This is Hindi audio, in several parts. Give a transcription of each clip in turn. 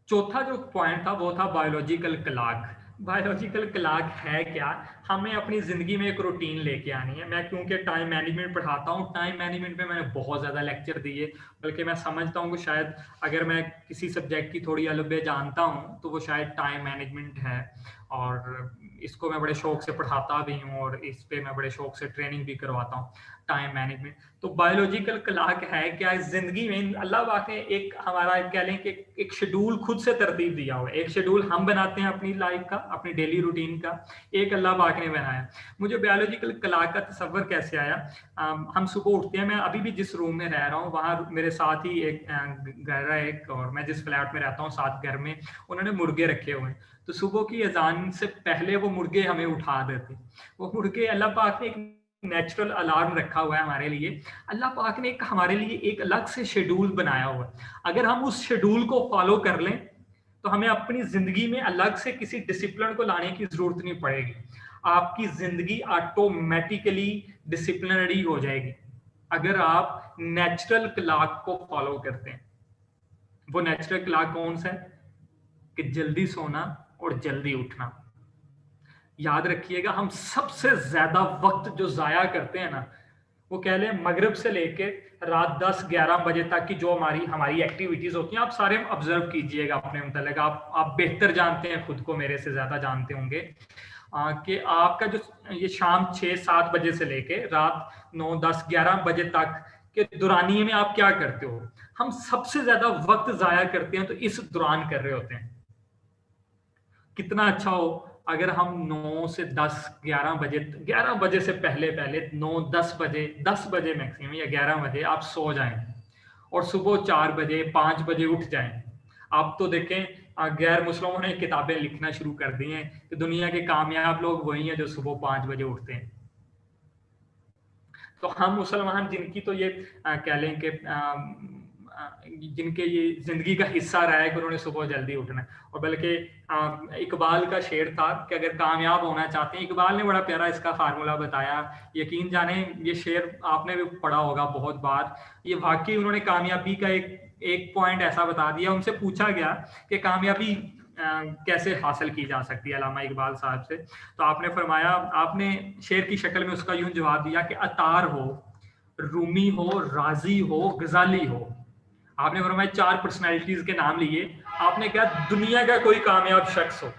चौथा जो पॉइंट था वो था बायोलॉजिकल क्लॉक। बायोलॉजिकल क्लॉक है क्या? हमें अपनी ज़िंदगी में एक रूटीन लेके आनी है। मैं क्योंकि टाइम मैनेजमेंट पढ़ाता हूँ, टाइम मैनेजमेंट पे मैंने बहुत ज़्यादा लेक्चर दिए, बल्कि मैं समझता हूँ कि शायद अगर मैं किसी सब्जेक्ट की थोड़ी अलग जानता हूँ तो वो शायद टाइम मैनेजमेंट है। और इसको मैं बड़े शौक से पढ़ाता भी हूँ और इस पे मैं बड़े शौक से ट्रेनिंग भी करवाता हूँ, टाइम मैनेजमेंट। तो बायोलॉजिकल क्लॉक है क्या? इस जिंदगी में अल्लाह पाक ने एक हमारा कह लें कि एक शेड्यूल खुद से तरतीब दिया हुआ है। एक शेड्यूल हम बनाते हैं अपनी लाइफ का, अपनी डेली रूटीन का, एक अल्लाह पाक ने बनाया। मुझे बायोलॉजिकल क्लॉक का तस्वर कैसे आया? हम सुबह उठते हैं, मैं अभी भी जिस रूम में रह रहा हूँ वहाँ मेरे साथ ही एक घर है एक, और मैं जिस फ्लैट में रहता हूँ साथ घर में उन्होंने मुर्गे रखे हुए हैं। तो सुबह की अजान से पहले वो मुर्गे हमें उठा देते। वो मुर्गे, अल्लाह पाक ने एक नेचुरल अलार्म रखा हुआ है हमारे लिए। अल्लाह पाक ने एक हमारे लिए एक अलग से शेड्यूल बनाया हुआ है। अगर हम उस शेड्यूल को फॉलो कर लें तो हमें अपनी जिंदगी में अलग से किसी डिसिप्लिन को लाने की जरूरत नहीं पड़ेगी। आपकी जिंदगी ऑटोमेटिकली डिसिप्लिनरी हो जाएगी अगर आप नेचुरल क्लॉक को फॉलो करते हैं। वो नेचुरल क्लॉक कौन सा है? कि जल्दी सोना और जल्दी उठना। याद रखिएगा, हम सबसे ज्यादा वक्त जो जाया करते हैं ना, वो कह लें मगरिब से लेके रात 10-11 बजे तक की जो हमारी हमारी एक्टिविटीज होती हैं, आप सारे ऑब्जर्व कीजिएगा अपने मतलब। आप बेहतर जानते हैं, खुद को मेरे से ज्यादा जानते होंगे कि आपका जो ये शाम 6-7 बजे से लेके रात 9-10-11 बजे तक के दौरानिए में आप क्या करते हो? हम सबसे ज्यादा वक्त जाया करते हैं तो इस दौरान कर रहे होते हैं। कितना अच्छा हो अगर हम 9 से 10-11 बजे, 11 बजे से पहले पहले 9-10 बजे, 10 बजे मैक्सिमम या 11 बजे आप सो जाएं और सुबह 4 बजे 5 बजे उठ जाएं। आप तो देखें, गैर मुस्लिमों ने किताबें लिखना शुरू कर दी हैं कि दुनिया के कामयाब लोग वही हैं जो सुबह 5 बजे उठते हैं। तो हम मुसलमान जिनकी तो ये कह लें कि जिनके ये जिंदगी का हिस्सा रहा है कि उन्होंने सुबह जल्दी उठना है। और बल्कि इकबाल का शेर था कि अगर कामयाब होना चाहते हैं, इकबाल ने बड़ा प्यारा इसका फार्मूला बताया। यकीन जाने ये शेर आपने भी पढ़ा होगा बहुत बार। ये वाकई उन्होंने कामयाबी का एक एक पॉइंट ऐसा बता दिया। उनसे पूछा गया कि कामयाबी कैसे हासिल की जा सकती है अल्लामा इकबाल साहब से, तो आपने फरमाया, आपने शेर की शक्ल में उसका यूं जवाब दिया कि अतार हो, रूमी हो, राजी हो, गजाली हो। आपने फरमाया 4 पर्सनैलिटीज के नाम लिए। आपने कहा दुनिया का कोई कामयाब शख्स हो,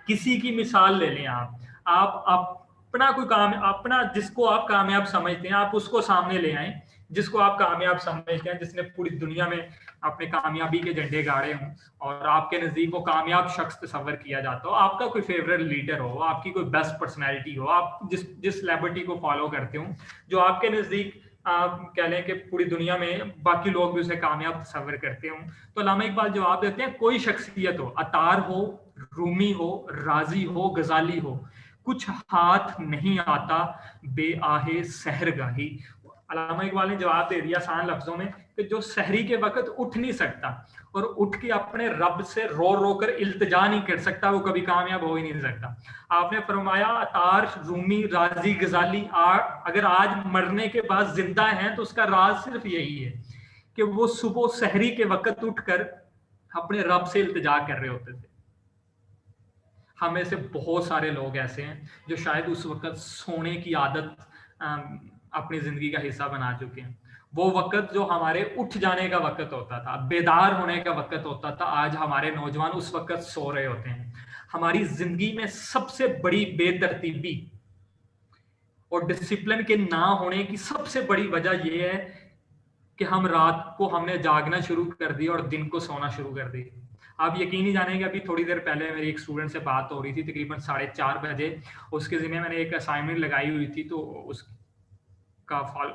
किसी की मिसाल ले लें आप अपना कोई काम, अपना जिसको आप कामयाब समझते हैं आप उसको सामने ले आए। जिसको आप कामयाब समझते हैं, जिसने पूरी दुनिया में अपने कामयाबी के झंडे गाड़े हों और आपके नजदीक वो कामयाब शख्स तस्वर किया जाता हो, आपका कोई फेवरेट लीडर हो, आपकी कोई बेस्ट पर्सनैलिटी हो, आप जिस जिस सेलिब्रिटी को फॉलो करते हो, जो आपके नजदीक आप कह लें कि पूरी दुनिया में बाकी लोग भी उसे कामयाब तस्वर करते हो, तो अल्लामा इकबाल जवाब देते हैं कोई शख्सियत हो, अतार हो, रूमी हो, राजी हो, गजाली हो, कुछ हाथ नहीं आता बेआहे सहरगाही। अल्लामा इकबाल ने जवाब दे दिया आसान लफ्जों में कि जो सहरी के वक्त उठ नहीं सकता और उठ के अपने रब से रो रो कर इल्तिजा नहीं कर सकता, वो कभी कामयाब हो ही नहीं सकता। आपने फरमाया अतार, रूमी, राजी, गजाली अगर आज मरने के बाद जिंदा हैं तो उसका राज सिर्फ यही है कि वो सुबह सहरी के वक्त उठकर अपने रब से इल्तिजा कर रहे होते थे। हमें से बहुत सारे लोग ऐसे हैं जो शायद उस वक्त सोने की आदत अपनी जिंदगी का हिस्सा बना चुके हैं। वो वक्त जो हमारे उठ जाने का वक्त होता था, बेदार होने का वक्त होता था, आज हमारे नौजवान उस वक्त सो रहे होते हैं। हमारी जिंदगी में सबसे बड़ी बेतरतीबी और डिसिप्लिन के ना होने की सबसे बड़ी वजह यह है कि हम रात को हमने जागना शुरू कर दिया और दिन को सोना शुरू कर दिया। आप यकीन नहीं जानेंगे, अभी थोड़ी देर पहले मेरी एक स्टूडेंट से बात हो रही थी तकरीबन 4:30 बजे। उसके जिम्मे मैंने एक असाइनमेंट लगाई हुई थी, तो उसका फॉलो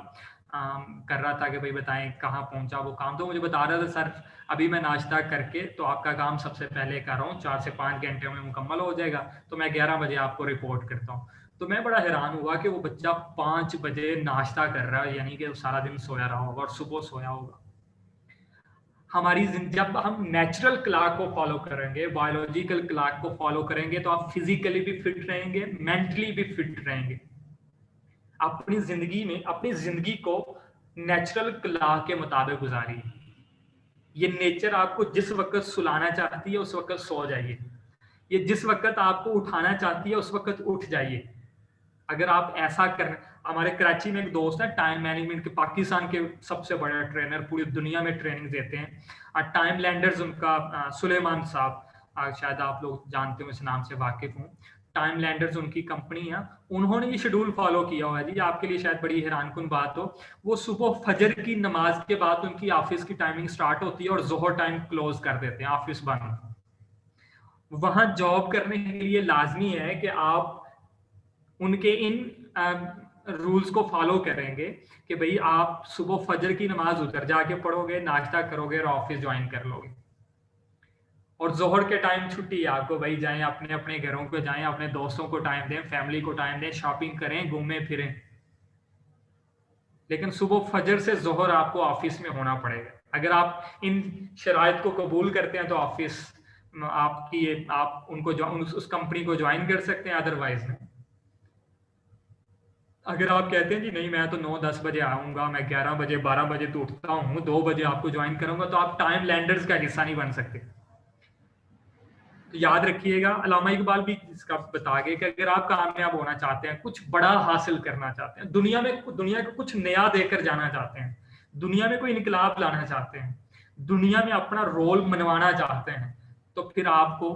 कर रहा था कि भाई बताएं कहाँ पहुंचा वो काम। तो मुझे बता रहा था सर अभी मैं नाश्ता करके तो आपका काम सबसे पहले कर रहा हूँ, 4 से 5 घंटे में मुकम्मल हो जाएगा, तो मैं 11 बजे आपको रिपोर्ट करता हूँ। तो मैं बड़ा हैरान हुआ कि वो बच्चा 5 बजे नाश्ता कर रहा है, यानी कि वो सारा दिन सोया रहा होगा और सुबह सोया होगा। हमारी जब हम नेचुरल क्लॉक को फॉलो करेंगे, बायोलॉजिकल क्लॉक को फॉलो करेंगे, तो आप फिजिकली भी फिट रहेंगे, मेंटली भी फिट रहेंगे। अपनी जिंदगी में अपनी जिंदगी को नेचुरल क्लॉक के मुताबिक गुजारिए। ये नेचर आपको जिस वक्त सुलाना चाहती है उस वक्त सो जाइए, ये जिस वक्त आपको उठाना चाहती है उस वक्त उठ जाइए। अगर आप ऐसा कर, हमारे कराची में एक दोस्त है टाइम मैनेजमेंट के, पाकिस्तान के सबसे बड़ा ट्रेनर, पूरी दुनिया में ट्रेनिंग देते हैं, टाइम लैंडर्स उनका सुलेमान साहब, शायद आप लोग जानते हो, इस नाम से वाकिफ हूँ। टाइम लैंडर्स उनकी कंपनी है, उन्होंने ये शेड्यूल फॉलो किया हुआ है जी, आपके लिए शायद बड़ी हैरानकुन बात हो। वो सुबह फजर की नमाज के बाद उनकी ऑफिस की टाइमिंग स्टार्ट होती है और जोहर टाइम क्लोज कर देते हैं, ऑफिस बंद। वहां जॉब करने के लिए लाजमी है कि आप उनके इन रूल्स को फॉलो करेंगे कि भाई आप सुबह फजर की नमाज उधर जाके पढ़ोगे, नाश्ता करोगे और ऑफिस ज्वाइन कर लोगे, और जोहर के टाइम छुट्टी है आपको, भाई जाएं अपने अपने घरों पे, जाएं अपने दोस्तों को टाइम दें, फैमिली को टाइम दें, शॉपिंग करें, घूमें फिरें। लेकिन सुबह फजर से जोहर आपको ऑफिस में होना पड़ेगा। अगर आप इन शराइत को कबूल करते हैं तो ऑफिस आपकी, आप उनको उस कंपनी को ज्वाइन कर सकते हैं, अदरवाइज नहीं। अगर आप कहते हैं कि नहीं मैं तो 9-10 बजे आऊंगा, मैं 11 बजे 12 बजे तो उठता हूँ, 2 बजे आपको ज्वाइन करूंगा, तो आप टाइम लैंडर्स का हिस्सा नहीं बन सकते। तो याद रखिएगा, अल्लामा इकबाल भी इसका बता गए कि अगर आप कामयाब होना चाहते हैं, कुछ बड़ा हासिल करना चाहते हैं, दुनिया को कुछ नया देकर जाना चाहते हैं, दुनिया में कोई इनकलाब लाना चाहते हैं, दुनिया में अपना रोल मनवाना चाहते हैं, तो फिर आपको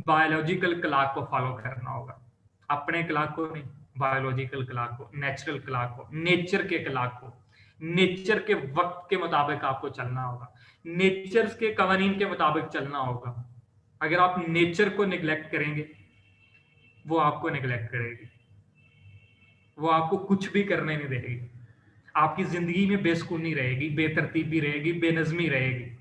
बायोलॉजिकल क्लॉक को फॉलो करना होगा। अपने क्लॉक को नहीं, बायोलॉजिकल क्लॉक को, नेचुरल क्लॉक को, नेचर के क्लॉक को, नेचर के वक्त के मुताबिक आपको चलना होगा, नेचर के कवानीन के मुताबिक चलना होगा। अगर आप नेचर को निगलेक्ट करेंगे, वो आपको निगलेक्ट करेगी, वो आपको कुछ भी करने नहीं देगी, आपकी जिंदगी में बेसुकूनी रहेगी, बेतरतीबी रहेगी, बेनज़मी रहेगी।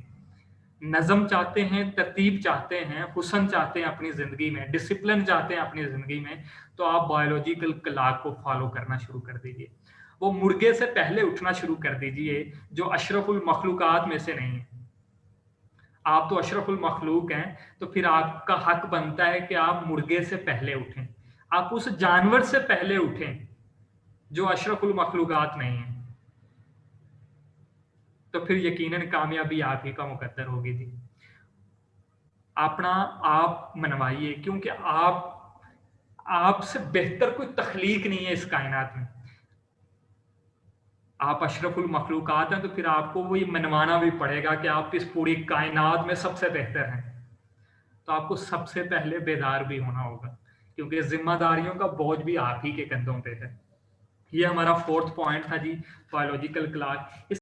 नज़म चाहते हैं, तरतीब चाहते हैं, हुस्न चाहते हैं अपनी जिंदगी में, डिसिप्लिन चाहते हैं अपनी जिंदगी में, तो आप बायोलॉजिकल क्लॉक को फॉलो करना शुरू कर दीजिए। वो मुर्गे से पहले उठना शुरू कर दीजिए, जो अशरफुल मखलूकात में से नहीं है। आप तो अशरफुल मखलूक हैं, तो फिर आपका हक बनता है कि आप मुर्गे से पहले उठें, आप उस जानवर से पहले उठें जो अशरफुल मखलूकात नहीं है। तो फिर यकीनन कामयाबी आप ही का मुकद्दर होगी जी। अपना आप मनवाइए, क्योंकि आपसे बेहतर कोई तख्लीक नहीं है इस कायनात में। आप अशरफुल मखलूकात हैं, तो फिर आपको वो ये मनवाना भी पड़ेगा कि आप इस पूरी कायनात में सबसे बेहतर हैं। तो आपको सबसे पहले बेदार भी होना होगा, क्योंकि जिम्मेदारियों का बोझ भी आप ही के कंधों पे है। ये हमारा 4th पॉइंट था जी, बायोलॉजिकल क्लॉक।